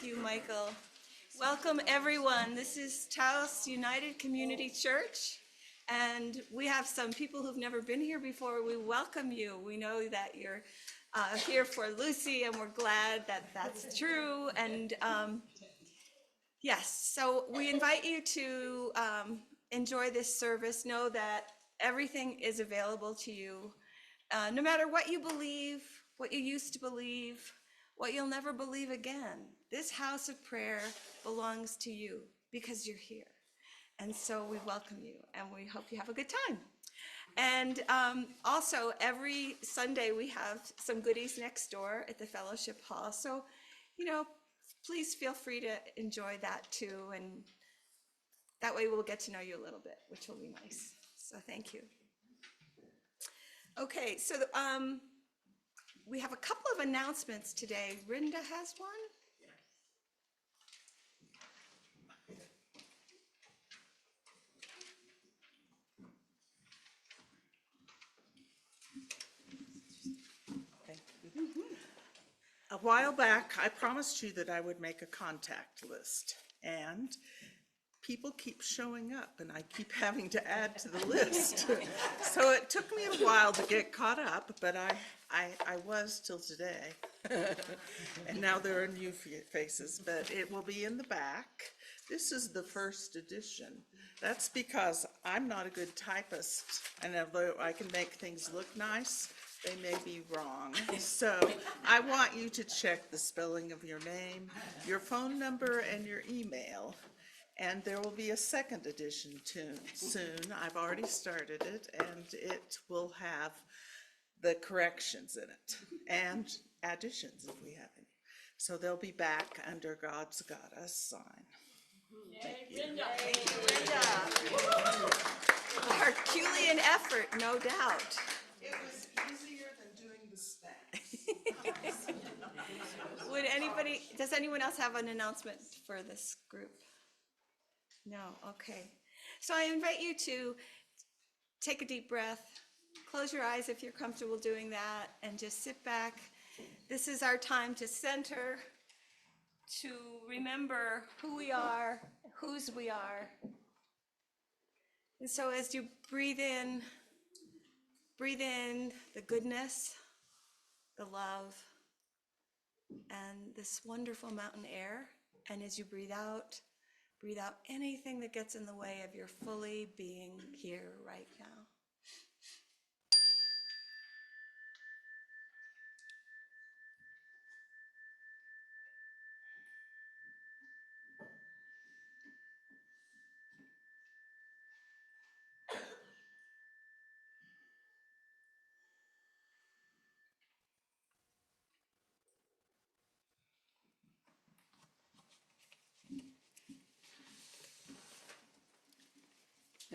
you, Michael. Welcome, everyone. This is Taos United Community Church, and we have some people who've never been here before. We welcome you. We know that you're here for Lucy, and we're glad that that's true. And yes, so we invite you to enjoy this service. Know that everything is available to you, no matter what you believe, what you used to believe, what you'll never believe again. This house of prayer belongs to you because you're here. And so we welcome you and we hope you have a good time. And also every Sunday we have some goodies next door at the fellowship hall. So, please feel free to enjoy that too. And that way we'll get to know you a little bit, which will be nice. So thank you. Okay, so we have a couple of announcements today. Rinda has one. A while back, I promised you that I would make a contact list, and people keep showing up, and I keep having to add to the list. So it took me a while to get caught up, but I was till today. And now there are new faces, but it will be in the back. This is the first edition. That's because I'm not a good typist, and although I can make things look nice, they may be wrong. So I want you to check the spelling of your name, your phone number, and your email. And there will be a second edition soon. I've already started it, and it will have the corrections in it and additions if we have any. So they'll be back under God's Got Us sign. Thank you, Linda. Herculean effort, no doubt. It was easier than doing the stacks. Does anyone else have an announcement for this group? No, okay. So I invite you to take a deep breath, close your eyes if you're comfortable doing that, and just sit back. This is our time to center, to remember who we are, whose we are. And so as you breathe in the goodness, the love, and this wonderful mountain air. And as you breathe out anything that gets in the way of your fully being here right now.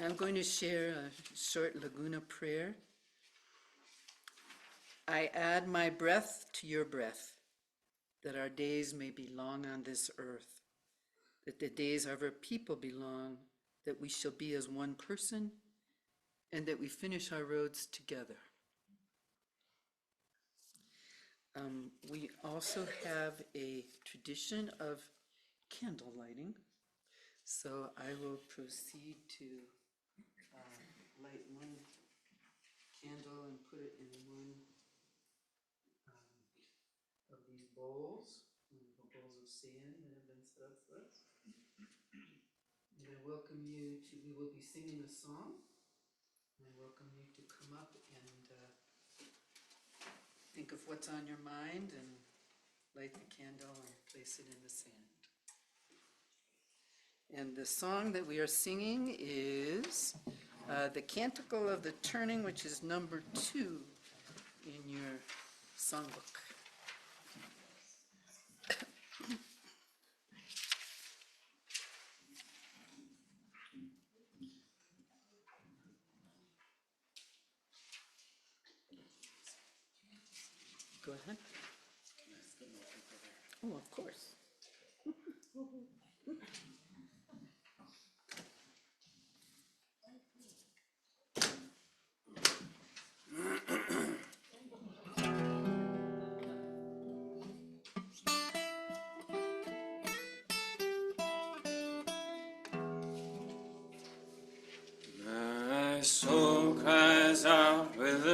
I'm going to share a short Laguna prayer. I add my breath to your breath, that our days may be long on this earth, that the days of our people be long, that we shall be as one person, and that we finish our roads together. We also have a tradition of candle lighting, so I will proceed to light one candle and put it in one of these bowls, bowls of sand that have been set up for us. And I welcome you to, we will be singing a song, and I welcome you to come up and think of what's on your mind and light the candle and place it in the sand. And the song that we are singing is the Canticle of the Turning, which is number 2 in your songbook. Go ahead. Oh, of course.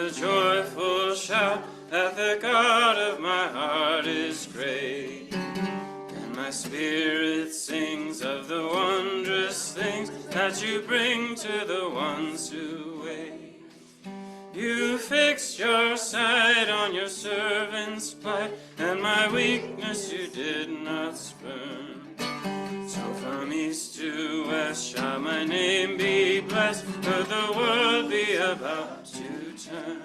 a joyful shout that the God of my heart is great. And my spirit sings of the wondrous things that you bring to the ones who wait. You fixed your sight on your servant's plight, and my weakness you did not spurn. So from east to west shall my name be blessed, could the world be about to turn.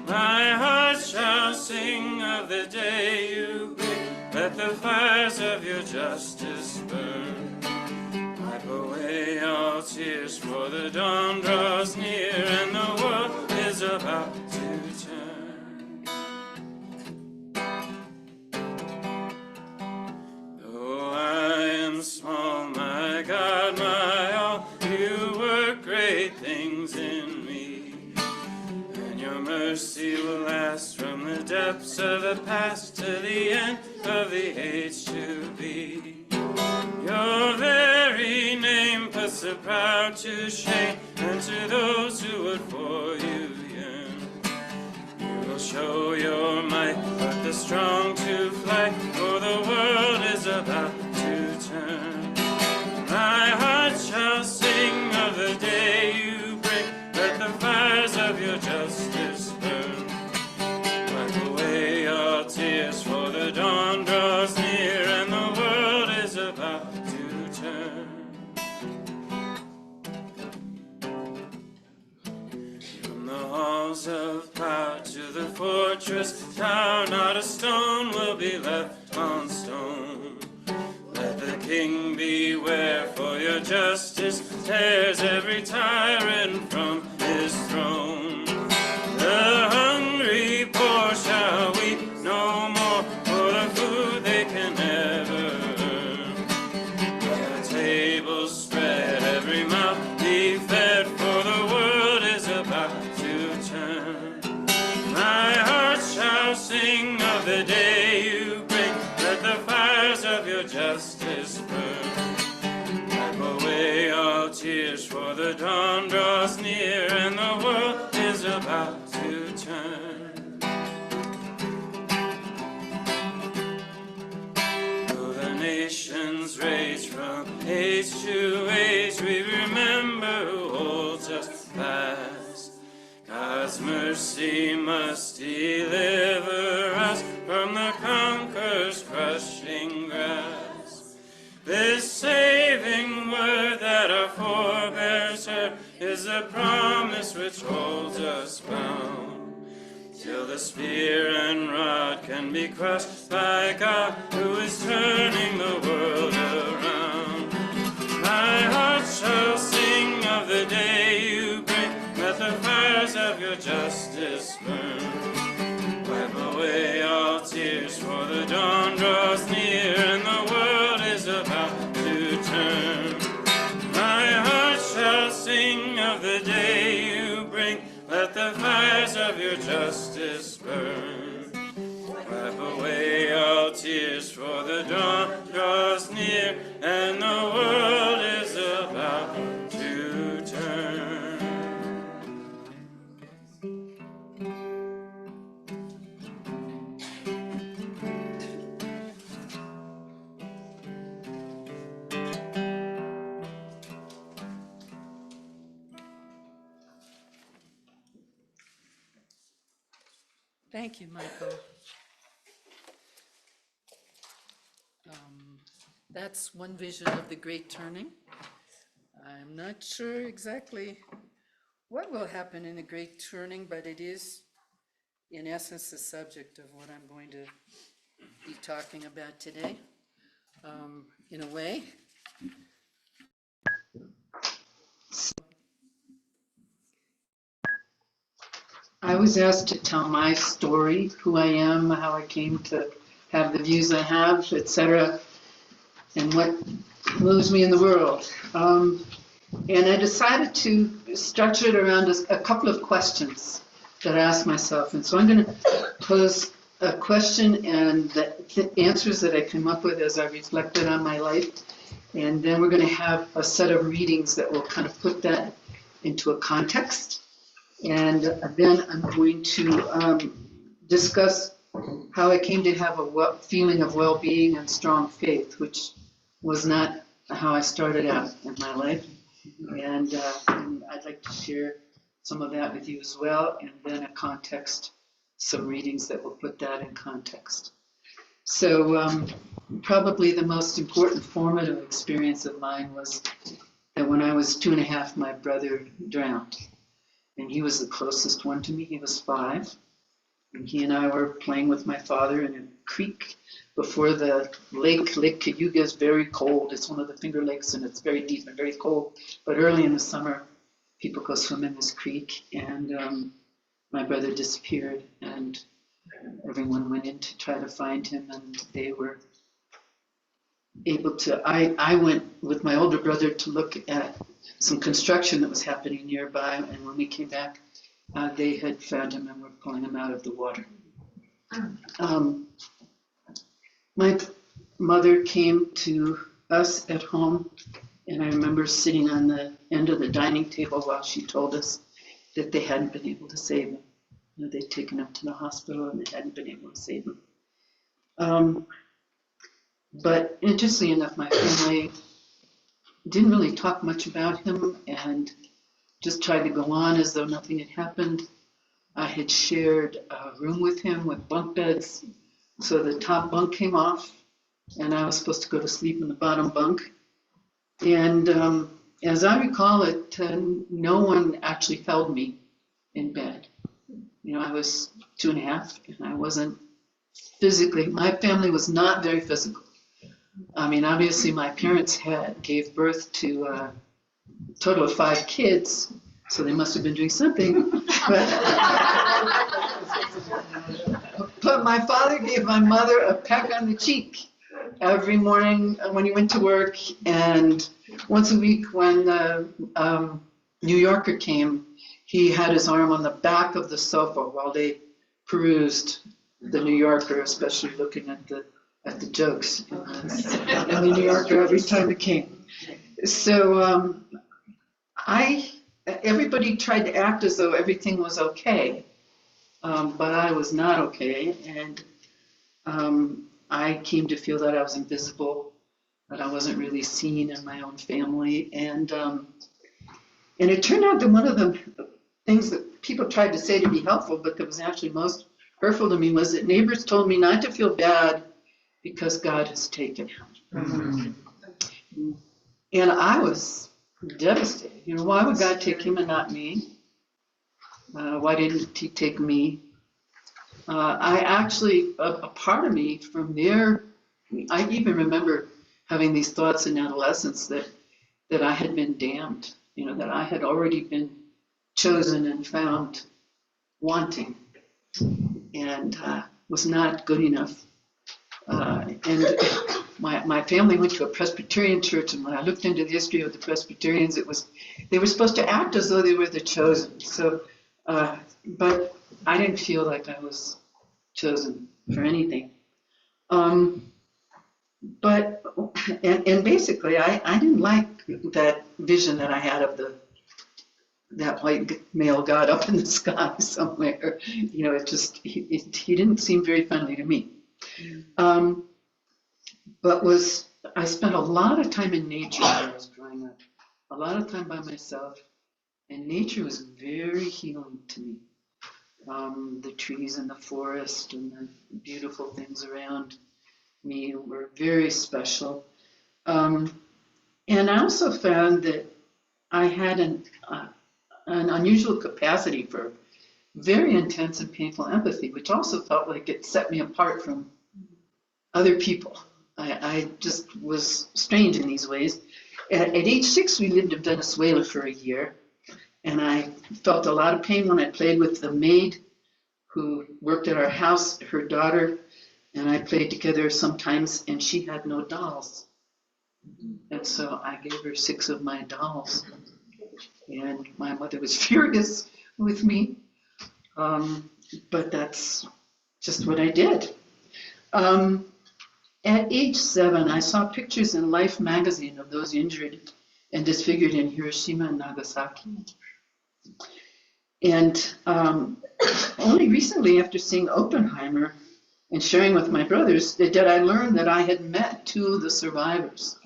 My heart shall sing of the day you bring, let the fires of your justice burn. Wipe away all tears, for the dawn draws near, and the world is about to turn. Though I am small, my God, my all, you work great things in me. And your mercy will last from the depths of the past to the end of the age to be. Your very name puts the proud to shame, and to those who would for you yearn. You will show your might, put the strong to flight, for the world is about to turn. My heart shall sing of the day you bring, let the fires of your justice burn. Wipe away all tears, for the dawn draws near, and the world is about to turn. From the halls of power to the fortress tower, not a stone will be left on stone. Let the king beware, for your justice tears every tyrant from his throne. The hungry poor shall weep no more for the food they can never earn. The table spread, every mouth be fed, for the world is about to turn. My heart shall sing of the day you bring, let the fires of your justice burn. Wipe away all tears, for the dawn draws near, and the world is about to turn. Though the nations rage from age to age, we remember who holds us fast. God's mercy must deliver us from the conqueror's crushing grasp. This saving word that our forebears heard is the promise which holds us bound, till the spear and rod can be crushed by God, who is turning the world around. My heart shall sing of the day you bring, let the fires of your justice burn. Wipe away all tears, for the dawn draws near, and the world is about to turn. My heart shall sing of the day you bring, let the fires of your justice burn. Wipe away all tears, for the dawn draws near, and the world is about to turn. Thank you, Michael. That's one vision of the Great Turning. I'm not sure exactly what will happen in the Great Turning, but it is, in essence, the subject of what I'm going to be talking about today, in a way. I was asked to tell my story, who I am, how I came to have the views I have, etc., and what moves me in the world. And I decided to structure it around a couple of questions that I ask myself. And so I'm going to pose a question and the answers that I come up with as I reflected on my life. And then we're going to have a set of readings that will kind of put that into a context. And then I'm going to discuss how I came to have a feeling of well-being and strong faith, which was not how I started out in my life. And I'd like to share some of that with you as well, and then a context, some readings that will put that in context. So probably the most important formative experience of mine was that when I was 2.5, my brother drowned. And he was the closest one to me. He was 5. And he and I were playing with my father in a creek before the lake. Lake Cayuga is very cold. It's one of the Finger Lakes, and it's very deep and very cold. But early in the summer, people go swim in this creek. And my brother disappeared, and everyone went in to try to find him, and they were able to. I went with my older brother to look at some construction that was happening nearby, and when we came back, they had found him and were pulling him out of the water. My mother came to us at home, and I remember sitting on the end of the dining table while she told us that they hadn't been able to save him. You know, they'd taken him to the hospital and they hadn't been able to save him. But interestingly enough, my family didn't really talk much about him and just tried to go on as though nothing had happened. I had shared a room with him with bunk beds, so the top bunk came off, and I was supposed to go to sleep in the bottom bunk. And as I recall it, no one actually held me in bed. You know, I was 2.5, and I wasn't physically, my family was not very physical. I mean, obviously my parents gave birth to a total of 5 kids, so they must have been doing something. But my father gave my mother a peck on the cheek every morning when he went to work, and once a week when the New Yorker came, he had his arm on the back of the sofa while they perused the New Yorker, especially looking at the jokes in the New Yorker every time it came. So everybody tried to act as though everything was okay, but I was not okay, and I came to feel that I was invisible, that I wasn't really seen in my own family, and it turned out that one of the things that people tried to say to be helpful, but that was actually most hurtful to me, was that neighbors told me not to feel bad because God has taken him. Mm-hmm. And I was devastated. You know, why would God take him and not me? Why didn't he take me? I actually, a part of me from there, I even remember having these thoughts in adolescence that I had been damned, you know, that I had already been chosen and found wanting and was not good enough. And my family went to a Presbyterian church, and when I looked into the history of the Presbyterians, they were supposed to act as though they were the chosen. So, but I didn't feel like I was chosen for anything. But basically, I didn't like that vision that I had of that white male God up in the sky somewhere. You know, it just he didn't seem very friendly to me. But I spent a lot of time in nature when I was growing up, a lot of time by myself, and nature was very healing to me. The trees and the forest and the beautiful things around me were very special. And I also found that I had an unusual capacity for very intense and painful empathy, which also felt like it set me apart from other people. I just was strange in these ways. At age 6, we lived in Venezuela for a year, and I felt a lot of pain when I played with the maid who worked at our house, her daughter, and I played together sometimes, and she had no dolls. And so I gave her 6 of my dolls, and my mother was furious with me, but that's just what I did. At age 7, I saw pictures in Life magazine of those injured and disfigured in Hiroshima and Nagasaki. And only recently, after seeing Oppenheimer and sharing with my brothers, did I learn that I had met two of the survivors.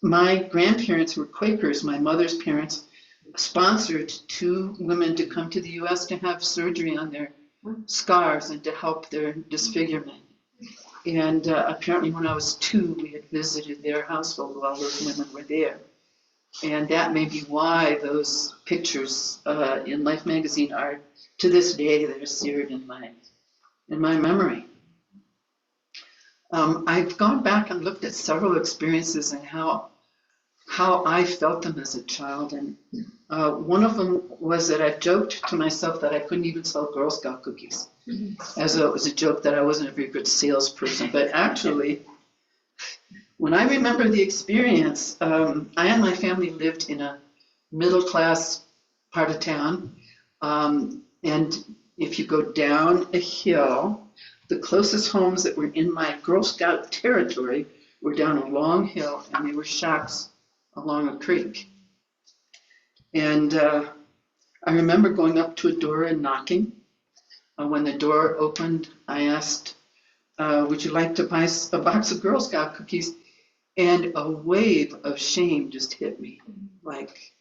My grandparents were Quakers. My mother's parents sponsored two women to come to the U.S. to have surgery on their scars and to help their disfigurement. And apparently when I was 2, we had visited their household while those women were there. And that may be why those pictures in Life magazine are, to this day, they're seared in my memory. I've gone back and looked at several experiences and how I felt them as a child. And one of them was that I joked to myself that I couldn't even sell Girl Scout cookies, as though it was a joke that I wasn't a very good salesperson. But actually, when I remember the experience, I and my family lived in a middle-class part of town. And if you go down a hill, the closest homes that were in my Girl Scout territory were down a long hill, and they were shacks along a creek. And I remember going up to a door and knocking. When the door opened, I asked, would you like to buy a box of Girl Scout cookies? And a wave of shame just hit me. Like,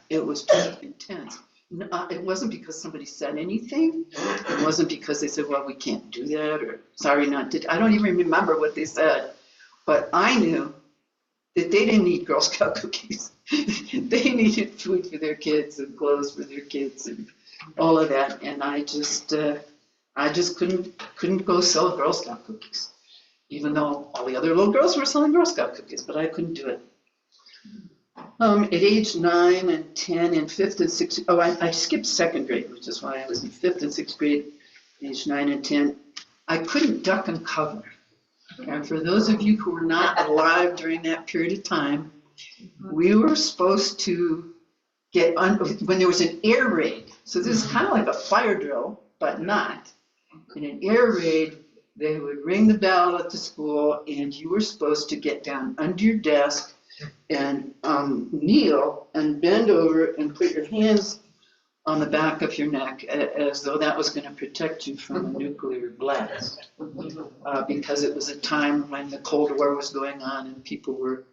it was just intense. It wasn't because somebody said anything. It wasn't because they said, well, we can't do that, or sorry, not to. I don't even remember what they said. But I knew that they didn't need Girl Scout cookies. They needed food for their kids and clothes for their kids and all of that. And I just couldn't go sell Girl Scout cookies, even though all the other little girls were selling Girl Scout cookies, but I couldn't do it. At age 9 and 10 and 5th and 6th, I skipped 2nd grade, which is why I was in 5th and 6th grade, age 9 and 10. I couldn't duck and cover. And for those of you who were not alive during that period of time, we were supposed to get when there was an air raid. So this is kind of like a fire drill, but not. In an air raid, they would ring the bell at the school, and you were supposed to get down under your desk and kneel and bend over and put your hands on the back of your neck as though that was going to protect you from a nuclear blast. Because it was a time when the Cold War was going on and people were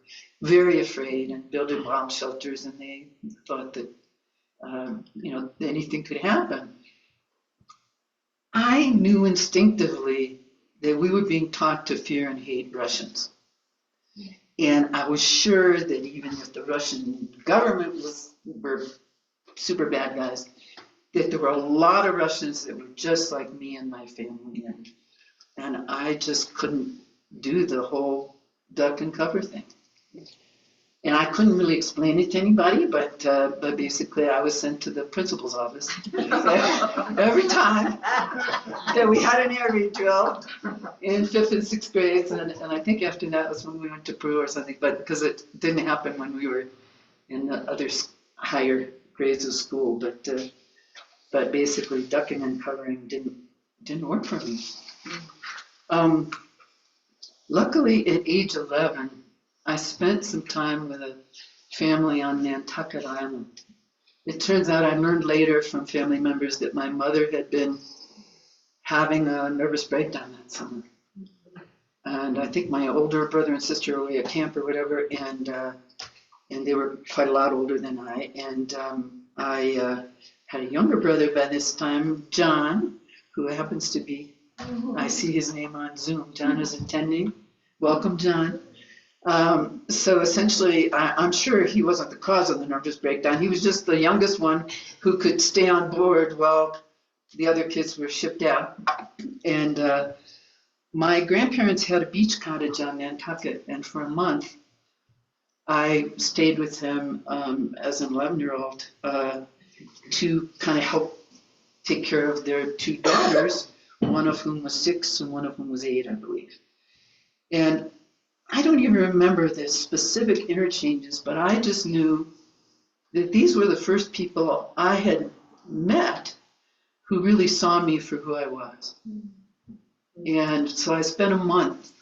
very afraid and building bomb shelters, and they thought that anything could happen. I knew instinctively that we were being taught to fear and hate Russians. And I was sure that even if the Russian government were super bad guys, that there were a lot of Russians that were just like me and my family. And I just couldn't do the whole duck and cover thing. And I couldn't really explain it to anybody, but basically I was sent to the principal's office every time that we had an air raid drill in 5th and 6th grades. And I think after that was when we went to Peru or something, but because it didn't happen when we were in the other higher grades of school. But basically ducking and covering didn't work for me. Luckily at age 11, I spent some time with a family on Nantucket Island. It turns out I learned later from family members that my mother had been having a nervous breakdown that summer. And I think my older brother and sister were away at camp or whatever, and they were quite a lot older than I. And I had a younger brother by this time, John, who happens to be, I see his name on Zoom. John is attending. Welcome, John. So essentially, I'm sure he wasn't the cause of the nervous breakdown. He was just the youngest one who could stay on board while the other kids were shipped out. And my grandparents had a beach cottage on Nantucket, and for a month, I stayed with him as an 11-year-old to kind of help take care of their 2 daughters, one of whom was 6 and one of whom was 8, I believe. And I don't even remember the specific interchanges, but I just knew that these were the first people I had met who really saw me for who I was. And so I spent a month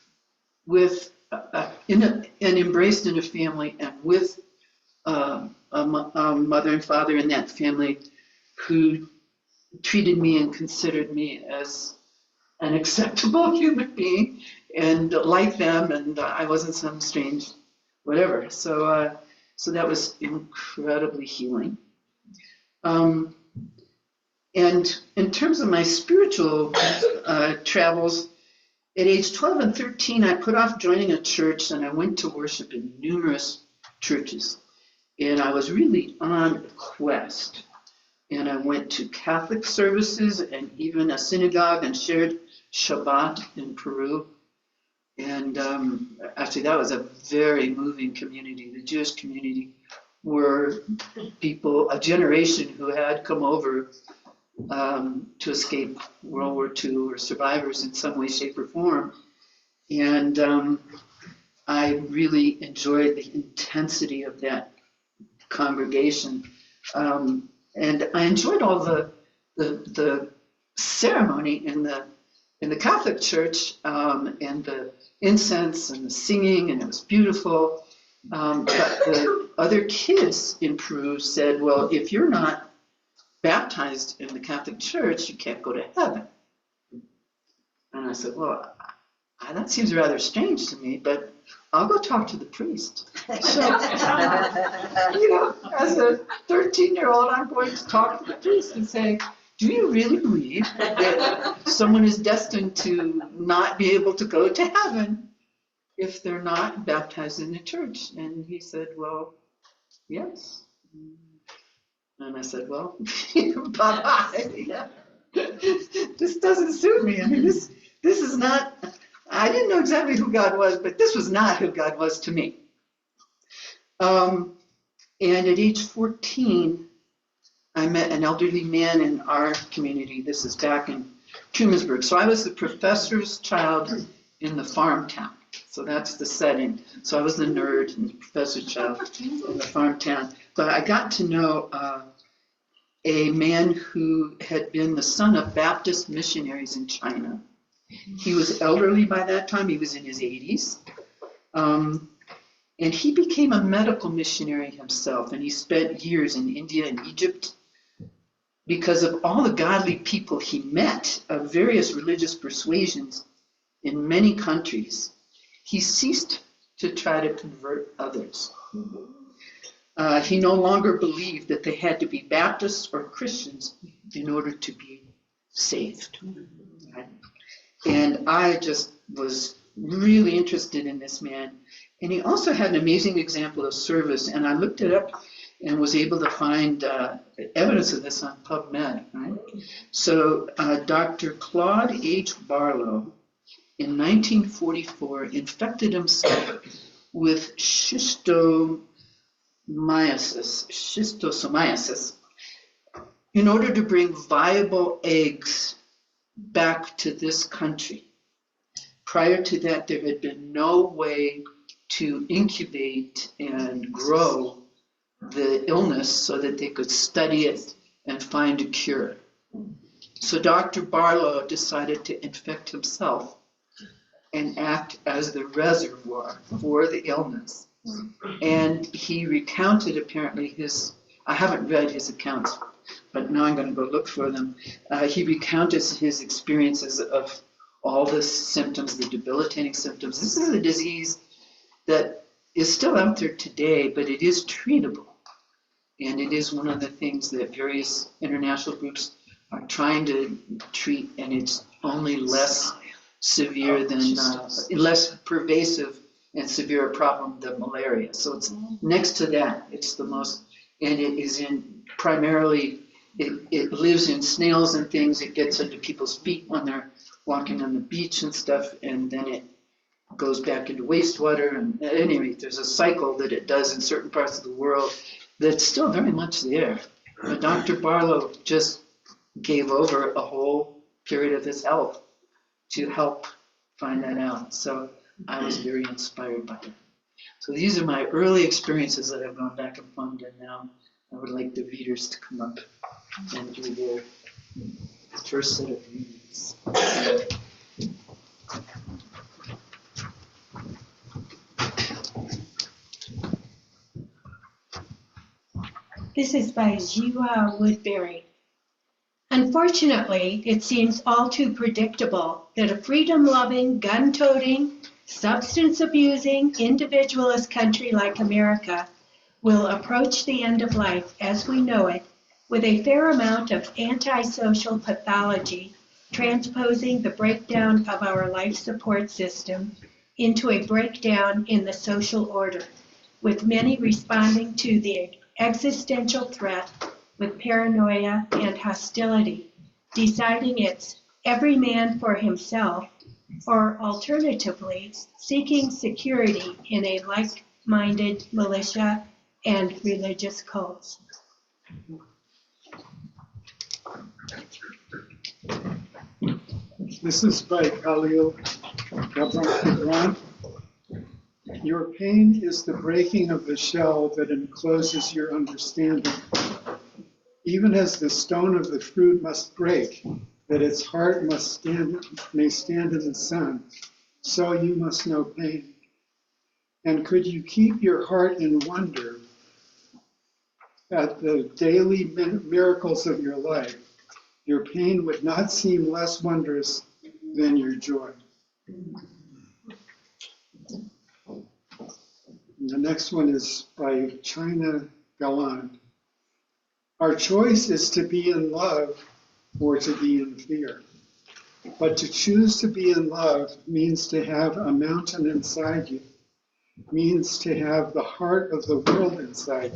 with, and embraced in a family and with a mother and father in that family who treated me and considered me as an acceptable human being and like them, and I wasn't some strange whatever. So that was incredibly healing. And in terms of my spiritual travels, at age 12 and 13, I put off joining a church and I went to worship in numerous churches. And I was really on a quest. And I went to Catholic services and even a synagogue and shared Shabbat in Peru. And actually, that was a very moving community. The Jewish community were people, a generation who had come over to escape World War II or survivors in some way, shape, or form. And I really enjoyed the intensity of that congregation. And I enjoyed all the ceremony in the Catholic Church, and the incense and the singing, and it was beautiful. But the other kids in Peru said, well, if you're not baptized in the Catholic Church, you can't go to heaven. And I said, well, that seems rather strange to me, but I'll go talk to the priest. So, as a 13-year-old, I'm going to talk to the priest and say, do you really believe that someone is destined to not be able to go to heaven if they're not baptized in the church? And he said, well, yes. And I said, well, bye-bye. Yeah. This doesn't suit me. I mean, this is not, I didn't know exactly who God was, but this was not who God was to me. And at age 14, I met an elderly man in our community. This is back in Trumansburg. So I was the professor's child in the farm town. So that's the setting. So I was the nerd and the professor's child in the farm town. But I got to know a man who had been the son of Baptist missionaries in China. He was elderly by that time. He was in his 80s. And he became a medical missionary himself. And he spent years in India and Egypt because of all the godly people he met of various religious persuasions in many countries. He ceased to try to convert others. He no longer believed that they had to be Baptists or Christians in order to be saved. Right? And I just was really interested in this man. And he also had an amazing example of service. And I looked it up and was able to find evidence of this on PubMed. Right? So Dr. Claude H. Barlow, in 1944, infected himself with schistosomiasis in order to bring viable eggs back to this country. Prior to that, there had been no way to incubate and grow the illness so that they could study it and find a cure. So Dr. Barlow decided to infect himself and act as the reservoir for the illness. And he recounted apparently I haven't read his accounts, but now I'm going to go look for them. He recounted his experiences of all the symptoms, the debilitating symptoms. This is a disease that is still out there today, but it is treatable. And it is one of the things that various international groups are trying to treat, and it's only less severe than, less pervasive and severe a problem than malaria. So it's next to that, it's the most, and it is in primarily, it lives in snails and things. It gets into people's feet when they're walking on the beach and stuff, and then it goes back into wastewater. And at any rate, there's a cycle that it does in certain parts of the world that's still very much there. But Dr. Barlow just gave over a whole period of his health to help find that out. So I was very inspired by it. So these are my early experiences that I've gone back and formed, and now I would like the readers to come up and do their first set of readings. This is by Jiwa Woodbury. Unfortunately, it seems all too predictable that a freedom-loving, gun-toting, substance-abusing, individualist country like America will approach the end of life as we know it with a fair amount of antisocial pathology, transposing the breakdown of our life support system into a breakdown in the social order, with many responding to the existential threat with paranoia and hostility, deciding it's every man for himself, or alternatively, seeking security in a like-minded militia and religious cults. This is by Khalil Gibran. Your pain is the breaking of the shell that encloses your understanding. Even as the stone of the fruit must break, that its heart may stand in the sun, so you must know pain. And could you keep your heart in wonder at the daily miracles of your life, your pain would not seem less wondrous than your joy. And the next one is by China Galland. Our choice is to be in love or to be in fear. But to choose to be in love means to have a mountain inside you, means to have the heart of the world inside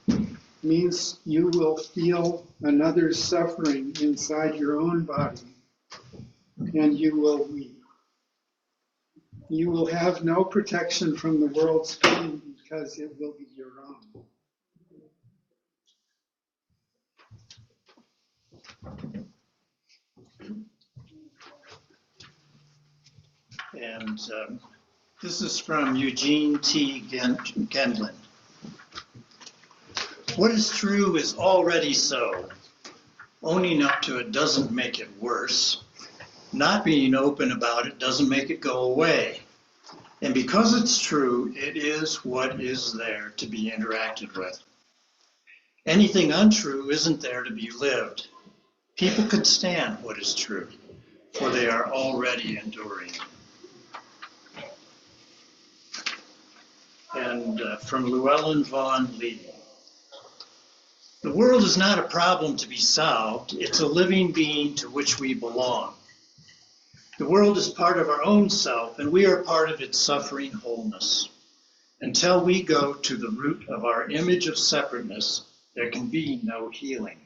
you, means you will feel another's suffering inside your own body, and you will weep. You will have no protection from the world's pain because it will be your own. And this is from Eugene T. Gendlin. What is true is already so. Owning up to it doesn't make it worse. Not being open about it doesn't make it go away. And because it's true, it is what is there to be interacted with. Anything untrue isn't there to be lived. People can stand what is true, for they are already enduring. And from Llewellyn Vaughan Lee. The world is not a problem to be solved. It's a living being to which we belong. The world is part of our own self, and we are part of its suffering wholeness. Until we go to the root of our image of separateness, there can be no healing.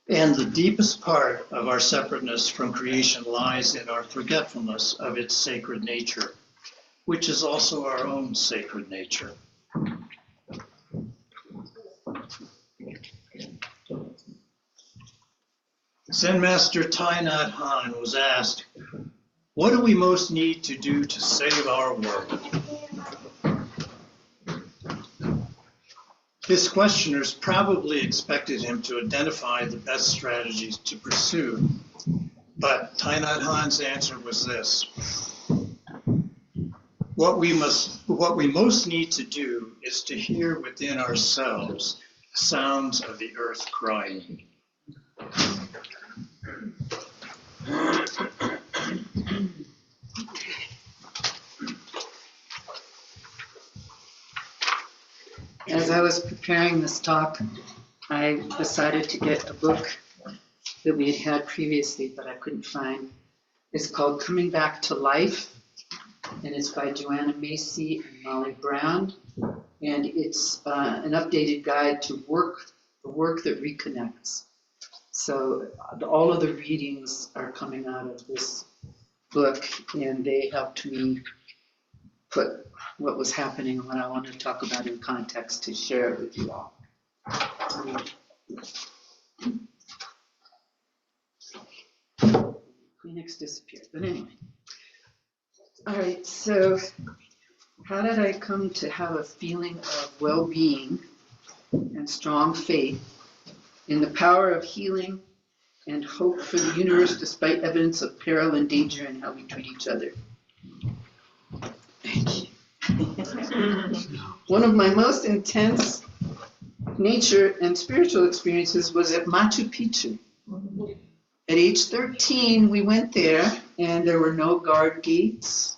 And the deepest part of our separateness from creation lies in our forgetfulness of its sacred nature, which is also our own sacred nature. Zen Master Thich Nhat Hanh was asked, what do we most need to do to save our world? His questioners probably expected him to identify the best strategies to pursue, but Thich Nhat Hanh's answer was this. What we most need to do is to hear within ourselves the sounds of the earth crying. As I was preparing this talk, I decided to get a book that we had had previously, but I couldn't find. It's called Coming Back to Life, and it's by Joanna Macy and Molly Brown, and it's an updated guide to the work that reconnects. So all of the readings are coming out of this book, and they helped me put what was happening and what I wanted to talk about in context to share it with you all. Kleenex disappeared, but anyway. All right, so how did I come to have a feeling of well-being and strong faith in the power of healing and hope for the universe despite evidence of peril and danger in how we treat each other? Thank you. One of my most intense nature and spiritual experiences was at Machu Picchu. At age 13, we went there, and there were no guard gates.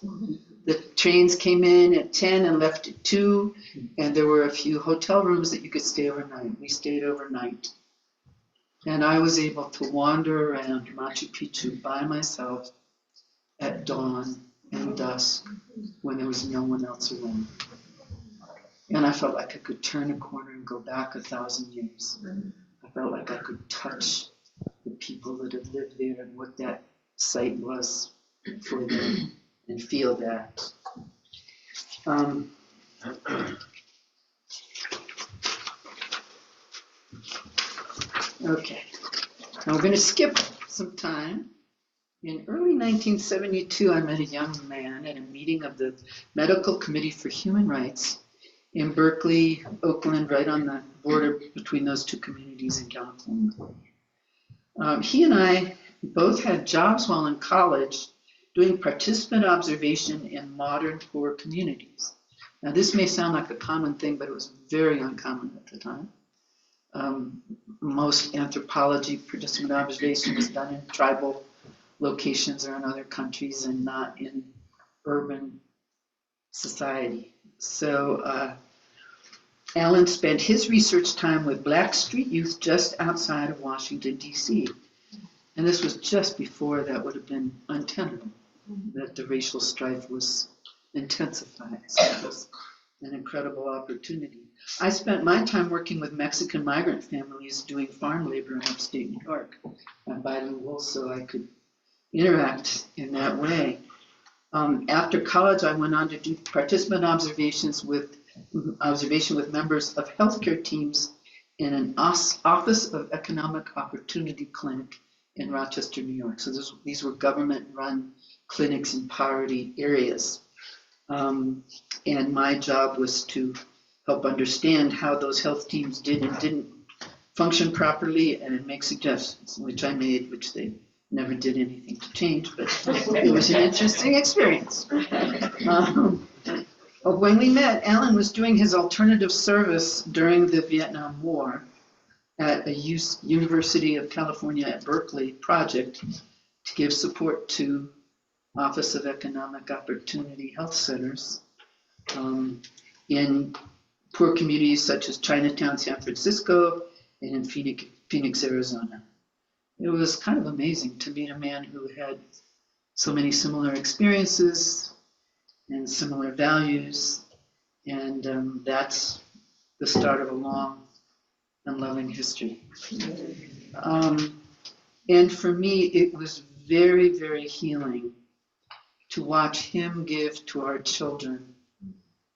The trains came in at 10 and left at 2, and there were a few hotel rooms that you could stay overnight. We stayed overnight. And I was able to wander around Machu Picchu by myself at dawn and dusk when there was no one else around. And I felt like I could turn a corner and go back 1,000 years. I felt like I could touch the people that had lived there and what that site was for them and feel that. Okay, now we're going to skip some time. In early 1972, I met a young man at a meeting of the Medical Committee for Human Rights in Berkeley, Oakland, right on the border between those two communities in California. He and I both had jobs while in college doing participant observation in modern poor communities. Now, this may sound like a common thing, but it was very uncommon at the time. Most anthropology participant observation was done in tribal locations or in other countries and not in urban society. So Alan spent his research time with Black street youth just outside of Washington, D.C. And this was just before that would have been untenable, that the racial strife was intensified. So it was an incredible opportunity. I spent my time working with Mexican migrant families doing farm labor in upstate New York. I'm bilingual, so I could interact in that way. After college, I went on to do participant observation with members of healthcare teams in an Office of Economic Opportunity clinic in Rochester, New York. So these were government-run clinics in poverty areas. And my job was to help understand how those health teams did and didn't function properly and make suggestions, which I made, which they never did anything to change, but it was an interesting experience. When we met, Alan was doing his alternative service during the Vietnam War at a University of California at Berkeley project to give support to Office of Economic Opportunity health centers in poor communities such as Chinatown, San Francisco, and in Phoenix, Arizona. It was kind of amazing to meet a man who had so many similar experiences and similar values, and that's the start of a long and loving history. And for me, it was very, very healing to watch him give to our children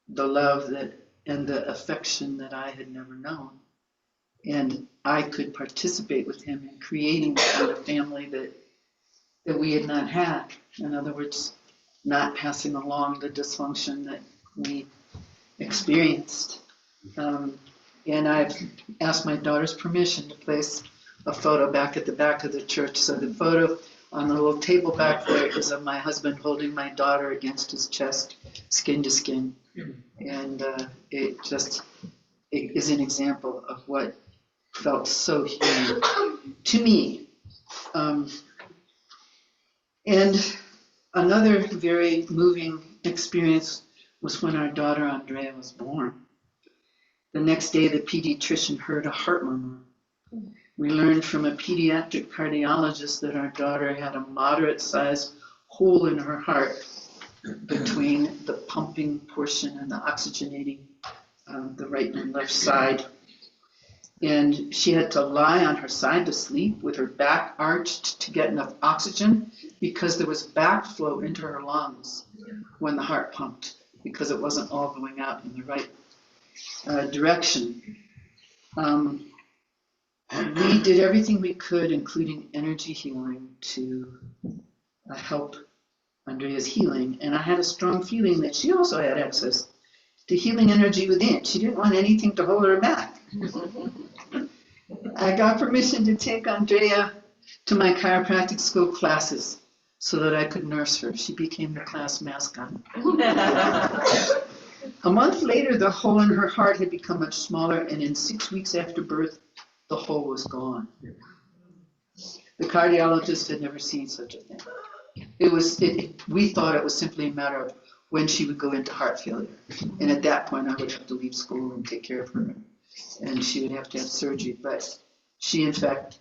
the love that and the affection that I had never known. And I could participate with him in creating the kind of family that we had not had. In other words, not passing along the dysfunction that we experienced. And I've asked my daughter's permission to place a photo back at the back of the church. So the photo on the little table back there is of my husband holding my daughter against his chest, skin to skin. And it is an example of what felt so healing to me. And another very moving experience was when our daughter Andrea was born. The next day, the pediatrician heard a heart murmur. We learned from a pediatric cardiologist that our daughter had a moderate-sized hole in her heart between the pumping portion and the oxygenating, the right and left side. And she had to lie on her side to sleep with her back arched to get enough oxygen because there was backflow into her lungs when the heart pumped, because it wasn't all going out in the right direction. We did everything we could, including energy healing, to help Andrea's healing. And I had a strong feeling that she also had access to healing energy within. She didn't want anything to hold her back. I got permission to take Andrea to my chiropractic school classes so that I could nurse her. She became the class mascot. A month later, the hole in her heart had become much smaller, and in 6 weeks after birth, the hole was gone. The cardiologist had never seen such a thing. We thought it was simply a matter of when she would go into heart failure. And at that point, I would have to leave school and take care of her. And she would have to have surgery. But she, in fact,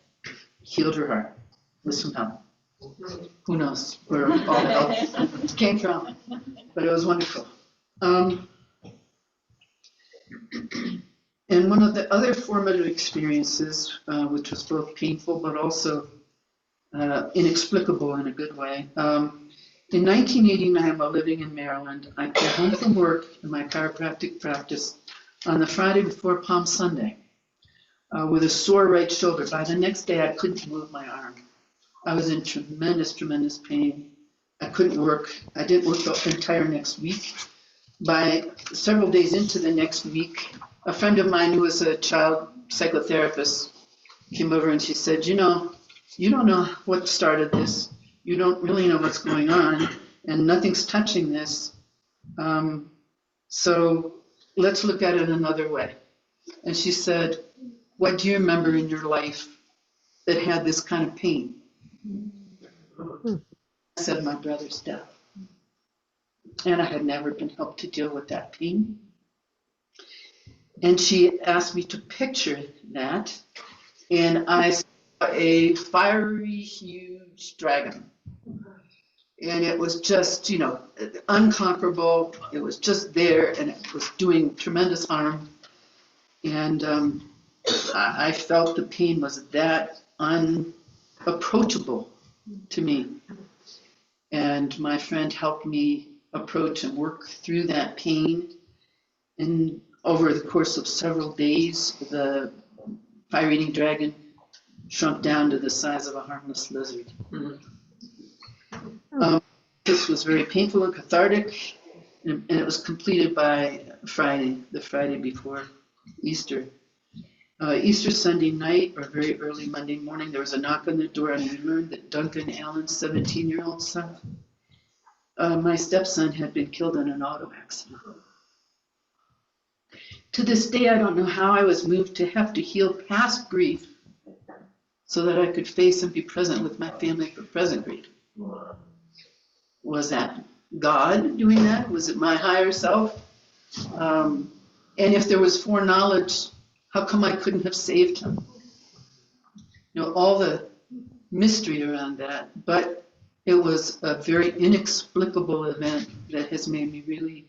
healed her heart with some help. Who knows where all the help came from. But it was wonderful. And one of the other formative experiences, which was both painful but also inexplicable in a good way. In 1989, while living in Maryland, I came home from work in my chiropractic practice on the Friday before Palm Sunday with a sore right shoulder. By the next day, I couldn't move my arm. I was in tremendous, tremendous pain. I couldn't work. I didn't work the entire next week. By several days into the next week, a friend of mine who was a child psychotherapist came over and she said, you don't know what started this. You don't really know what's going on, and nothing's touching this. So let's look at it another way. And she said, what do you remember in your life that had this kind of pain? I said, my brother's death. And I had never been helped to deal with that pain. And she asked me to picture that, and I saw a fiery, huge dragon. And it was just, unconquerable. It was just there, and it was doing tremendous harm. And I felt the pain was that unapproachable to me. And my friend helped me approach and work through that pain. And over the course of several days, the fire-eating dragon shrunk down to the size of a harmless lizard. This was very painful and cathartic, and it was completed by Friday, the Friday before Easter. Easter Sunday night or very early Monday morning, there was a knock on the door, and we learned that Duncan Allen's 17-year-old son, my stepson, had been killed in an auto accident. To this day, I don't know how I was moved to have to heal past grief so that I could face and be present with my family for present grief. Was that God doing that? Was it my higher self? And if there was foreknowledge, how come I couldn't have saved him? All the mystery around that. But it was a very inexplicable event that has made me really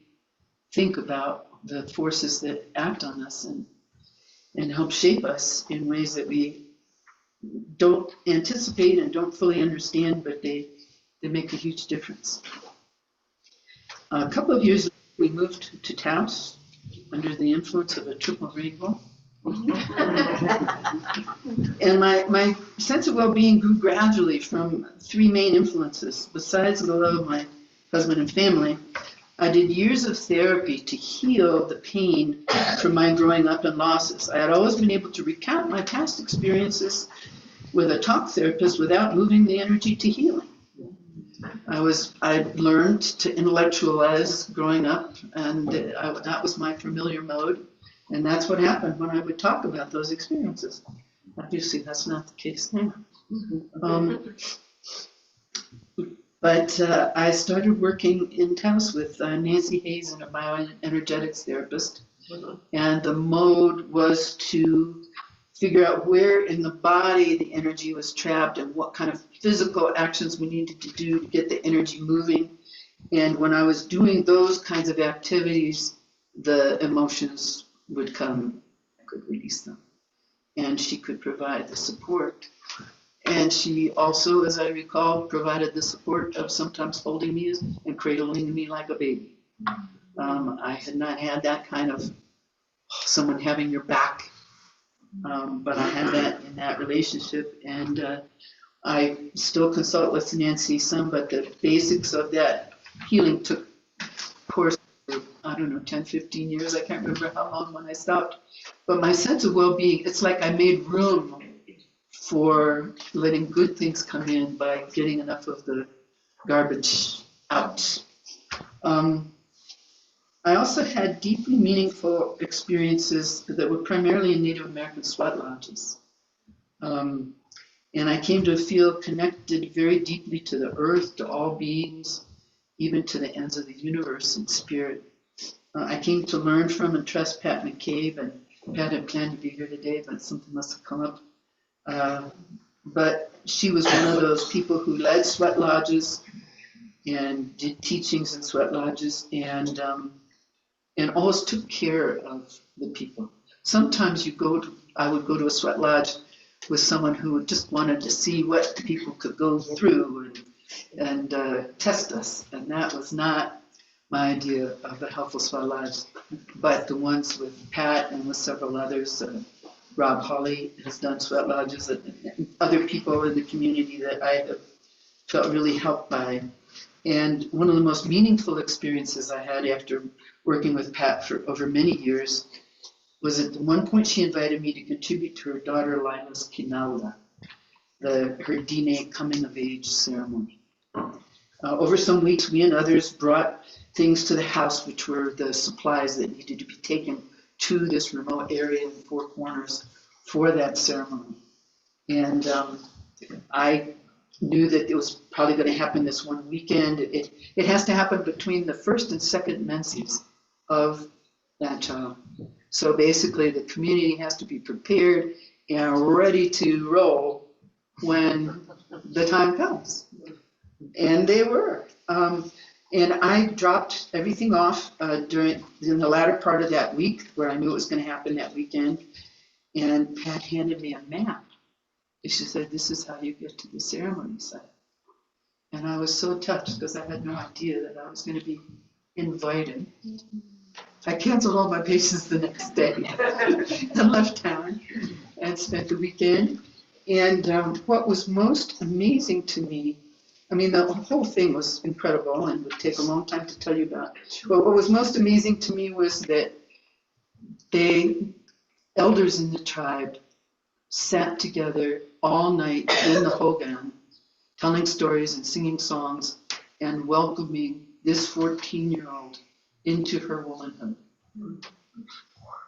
think about the forces that act on us and help shape us in ways that we don't anticipate and don't fully understand, but they make a huge difference. A couple of years later, we moved to Taos under the influence of a triple rainbow. And my sense of well-being grew gradually from three main influences. Besides the love of my husband and family, I did years of therapy to heal the pain from my growing up and losses. I had always been able to recount my past experiences with a talk therapist without moving the energy to healing. I learned to intellectualize growing up, and that was my familiar mode. And that's what happened when I would talk about those experiences. Obviously, that's not the case now. But I started working in Taos with Nancy Hayes, and a bioenergetics therapist. And the mode was to figure out where in the body the energy was trapped and what kind of physical actions we needed to do to get the energy moving. And when I was doing those kinds of activities, the emotions would come. I could release them. And she could provide the support. And she also, as I recall, provided the support of sometimes holding me and cradling me like a baby. I had not had that kind of someone having your back, but I had that in that relationship. And I still consult with Nancy some, but the basics of that healing took course for, 10, 15 years. I can't remember how long when I stopped. But my sense of well-being, it's like I made room for letting good things come in by getting enough of the garbage out. I also had deeply meaningful experiences that were primarily in Native American sweat lodges. And I came to feel connected very deeply to the earth, to all beings, even to the ends of the universe in spirit. I came to learn from and trust Pat McCabe, and Pat had planned to be here today, but something must have come up. But she was one of those people who led sweat lodges and did teachings in sweat lodges, and always took care of the people. Sometimes I would go to a sweat lodge with someone who just wanted to see what people could go through and test us, and that was not my idea of a helpful sweat lodge. But the ones with Pat and with several others, Rob Hawley has done sweat lodges, and other people in the community that I have felt really helped by. And one of the most meaningful experiences I had after working with Pat for over many years was at one point she invited me to contribute to her daughter Lila's Kinaula, her DNA coming of age ceremony. Over some weeks, we and others brought things to the house, which were the supplies that needed to be taken to this remote area in the Four Corners for that ceremony. And I knew that it was probably going to happen this one weekend. It has to happen between the first and second menses of that child. So basically, the community has to be prepared and ready to roll when the time comes. And they were. And I dropped everything off in the latter part of that week, where I knew it was going to happen that weekend. And Pat handed me a map. She said, "This is how you get to the ceremony site." And I was so touched because I had no idea that I was going to be invited. I canceled all my patients the next day and left town and spent the weekend. And what was most amazing to me, I mean, the whole thing was incredible and would take a long time to tell you about. But what was most amazing to me was that elders in the tribe sat together all night in the Hogan, telling stories and singing songs and welcoming this 14-year-old into her womanhood.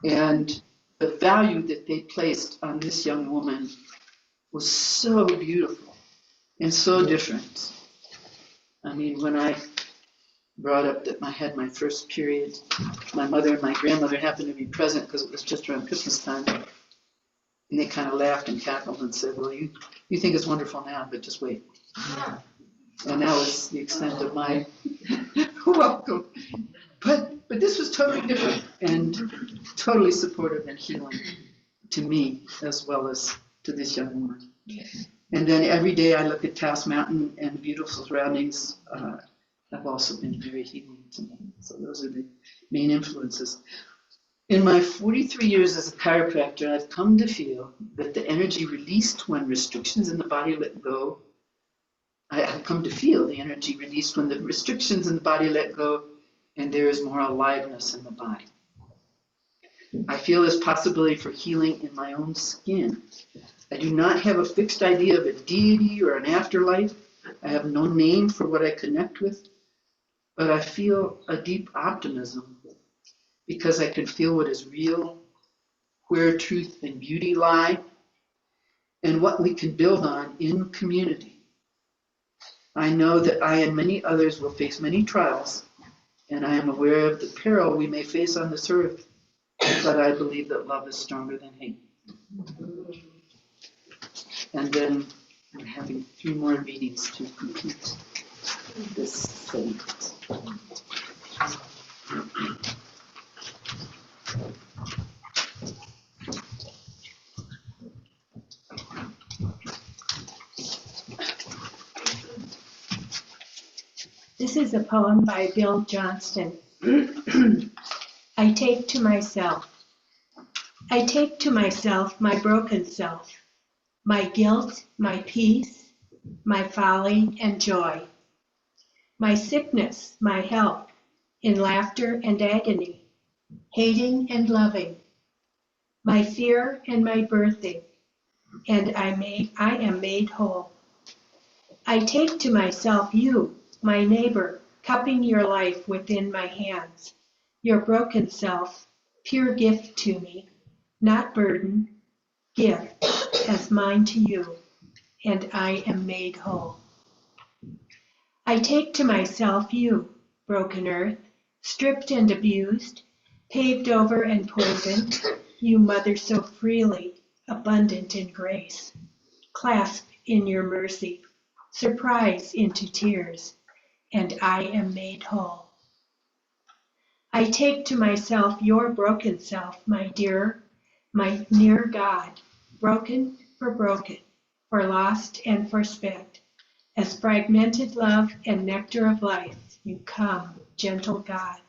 And the value that they placed on this young woman was so beautiful and so different. I mean, when I brought up that I had my first period, my mother and my grandmother happened to be present because it was just around Christmas time. And they kind of laughed and cackled and said, "Well, you think it's wonderful now, but just wait." And that was the extent of my welcome. But this was totally different and totally supportive and healing to me as well as to this young woman. And then every day I look at Taos Mountain and beautiful surroundings have also been very healing to me. So those are the main influences. In my 43 years as a chiropractor, I've come to feel that the energy released when restrictions in the body let go, I've come to feel the energy released when the restrictions in the body let go and there is more aliveness in the body. I feel this possibility for healing in my own skin. I do not have a fixed idea of a deity or an afterlife. I have no name for what I connect with, but I feel a deep optimism because I can feel what is real, where truth and beauty lie, and what we can build on in community. I know that I and many others will face many trials, and I am aware of the peril we may face on this earth, but I believe that love is stronger than hate. And then I'm having 3 more meetings to complete this thing. This is a poem by Bill Johnston. I take to myself my broken self, my guilt, my peace, my folly and joy, my sickness, my health, in laughter and agony, hating and loving, my fear and my birthing, and I am made whole. I take to myself you, my neighbor, cupping your life within my hands, your broken self, pure gift to me, not burden, gift as mine to you, and I am made whole. I take to myself you, broken earth, stripped and abused, paved over and poisoned, you mother so freely, abundant in grace. Clasp in your mercy, surprise into tears, and I am made whole. I take to myself your broken self, my dear, my near God, broken, for lost and for spent. As fragmented love and nectar of life, you come, gentle God.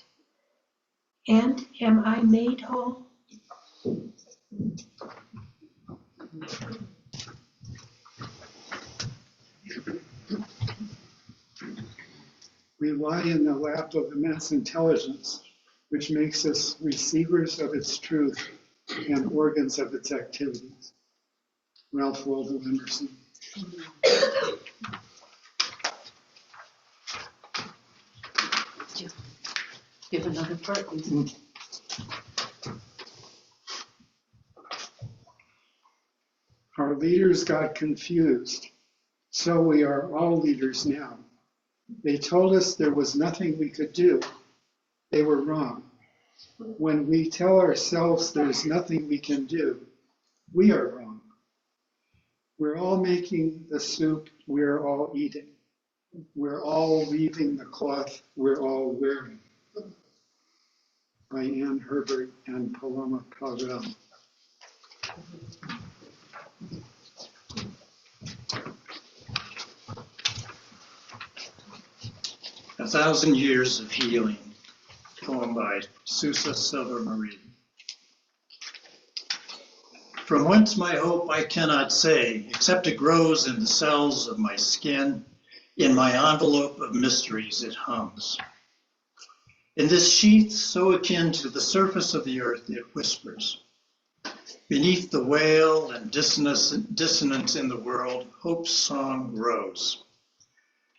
And am I made whole? We lie in the lap of immense intelligence, which makes us receivers of its truth and organs of its activities. Ralph Waldo Emerson. Give another part, please. Our leaders got confused, so we are all leaders now. They told us there was nothing we could do. They were wrong. When we tell ourselves there's nothing we can do, we are wrong. We're all making the soup we're all eating. We're all weaving the cloth we're all wearing. By Ann Herbert and Paloma Pavel. A Thousand Years of Healing, poem by Susa Silva Marie. From whence my hope I cannot say, except it grows in the cells of my skin, in my envelope of mysteries it hums. In this sheath so akin to the surface of the earth it whispers. Beneath the wail and dissonance in the world, hope's song grows.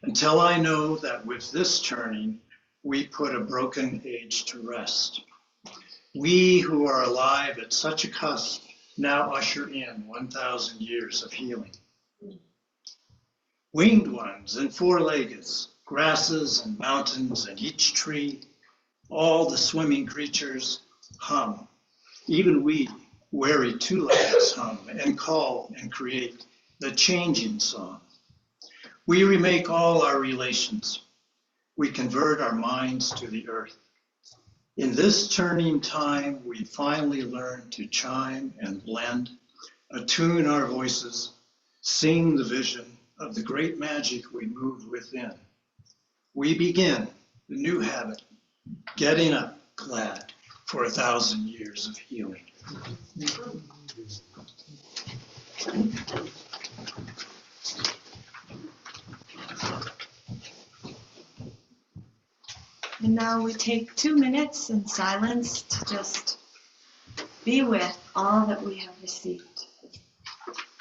Until I know that with this turning, we put a broken age to rest. We who are alive at such a cusp now usher in 1,000 years of healing. Winged ones and four-leggeds, grasses and mountains and each tree, all the swimming creatures hum. Even we, wary two-leggeds, hum and call and create the changing song. We remake all our relations. We convert our minds to the earth. In this turning time, we finally learn to chime and blend, attune our voices, sing the vision of the great magic we move within. We begin the new habit, getting up glad for 1,000 years of healing. And now we take 2 minutes in silence to just be with all that we have received.